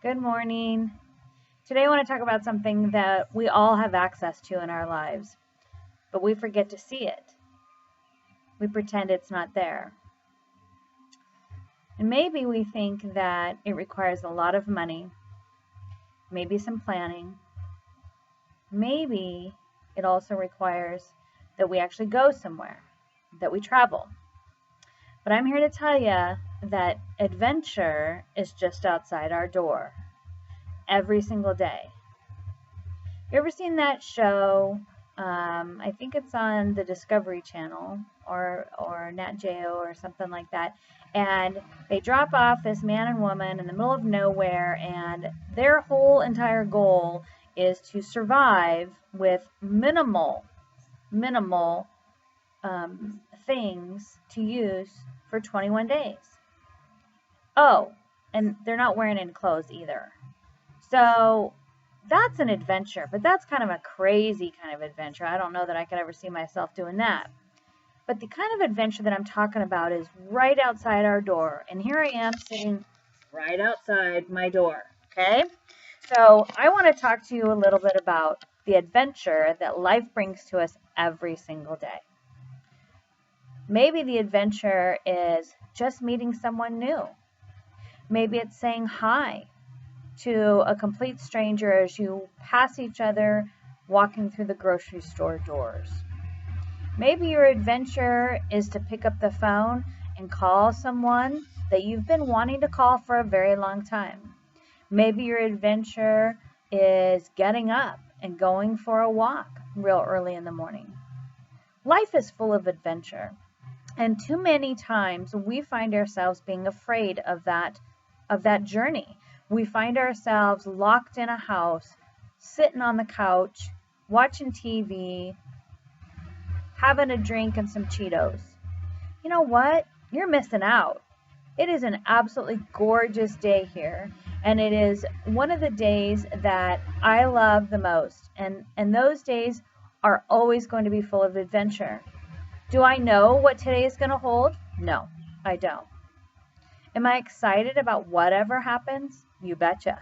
Good morning. Today I want to talk about something that we all have access to in our lives, but we forget to see it. We pretend it's not there. And maybe we think that it requires a lot of money, maybe some planning. Maybe it also requires that we actually go somewhere, that we travel. But I'm here to tell you that adventure is just outside our door every single day. You ever seen that show? I think it's on the Discovery Channel or Nat Geo or something like that. And they drop off this man and woman in the middle of nowhere, and their whole entire goal is to survive with minimal things to use for 21 days. Oh, and they're not wearing any clothes either. So that's an adventure, but that's kind of a crazy kind of adventure. I don't know that I could ever see myself doing that. But the kind of adventure that I'm talking about is right outside our door. And here I am sitting right outside my door, okay? So I want to talk to you a little bit about the adventure that life brings to us every single day. Maybe the adventure is just meeting someone new. Maybe it's saying hi to a complete stranger as you pass each other walking through the grocery store doors. Maybe your adventure is to pick up the phone and call someone that you've been wanting to call for a very long time. Maybe your adventure is getting up and going for a walk real early in the morning. Life is full of adventure, and too many times we find ourselves being afraid of that journey. We find ourselves locked in a house, sitting on the couch, watching TV, having a drink and some Cheetos. You know what? You're missing out. It is an absolutely gorgeous day here, and it is one of the days that I love the most. And those days are always going to be full of adventure. Do I know what today is going to hold? No, I don't. Am I excited about whatever happens? You betcha.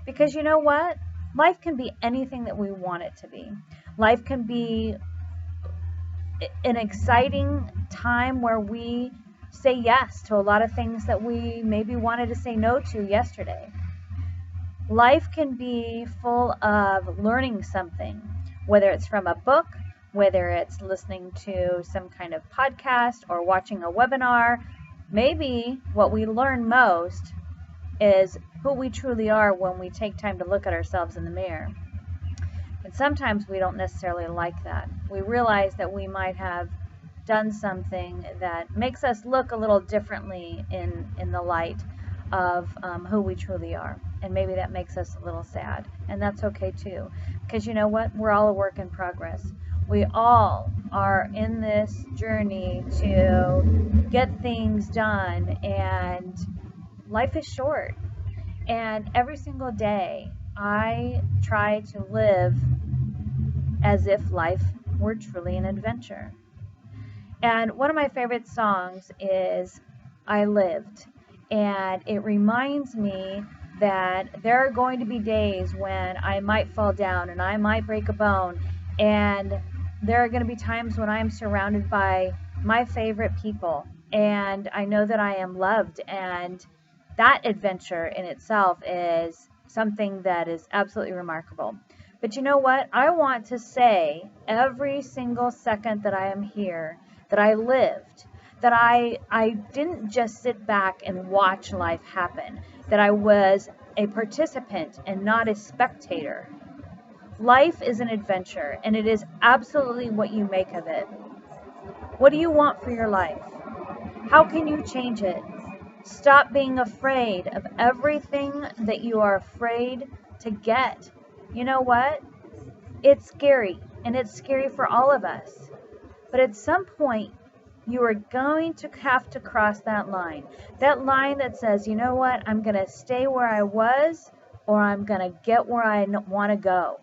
Because you know what? Life can be anything that we want it to be. Life can be an exciting time where we say yes to a lot of things that we maybe wanted to say no to yesterday. Life can be full of learning something, whether it's from a book, whether it's listening to some kind of podcast or watching a webinar. Maybe what we learn most is who we truly are when we take time to look at ourselves in the mirror. And sometimes we don't necessarily like that. We realize that we might have done something that makes us look a little differently in the light of who we truly are. And maybe that makes us a little sad. And that's okay too. Because you know what? We're all a work in progress. We all are in this journey to get things done, and life is short. And every single day, I try to live as if life were truly an adventure. And one of my favorite songs is I Lived. And it reminds me that there are going to be days when I might fall down and I might break a bone. And there are going to be times when I am surrounded by my favorite people. And I know that I am loved. And that adventure in itself is something that is absolutely remarkable. But you know what? I want to say every single second that I am here, that I lived, that I didn't just sit back and watch life happen, that I was a participant and not a spectator. Life is an adventure, and it is absolutely what you make of it. What do you want for your life? How can you change it? Stop being afraid of everything that you are afraid to get. You know what? It's scary, and it's scary for all of us. But at some point, you are going to have to cross that line. That line that says, you know what? I'm going to stay where I was, or I'm going to get where I want to go.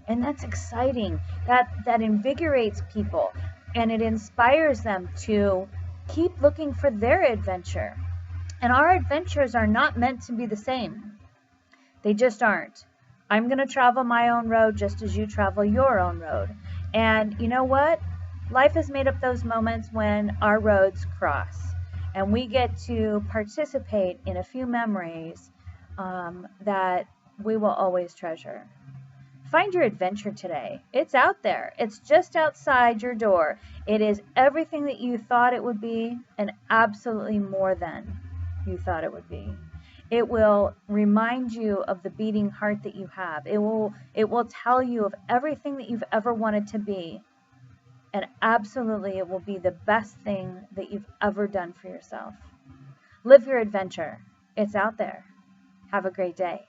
And that's exciting. That invigorates people, and it inspires them to keep looking for their adventure. And our adventures are not meant to be the same. They just aren't. I'm going to travel my own road just as you travel your own road. And you know what? Life is made up those moments when our roads cross. And we get to participate in a few memories that we will always treasure. Find your adventure today. It's out there. It's just outside your door. It is everything that you thought it would be and absolutely more than you thought it would be. It will remind you of the beating heart that you have. It will tell you of everything that you've ever wanted to be. And absolutely it will be the best thing that you've ever done for yourself. Live your adventure. It's out there. Have a great day.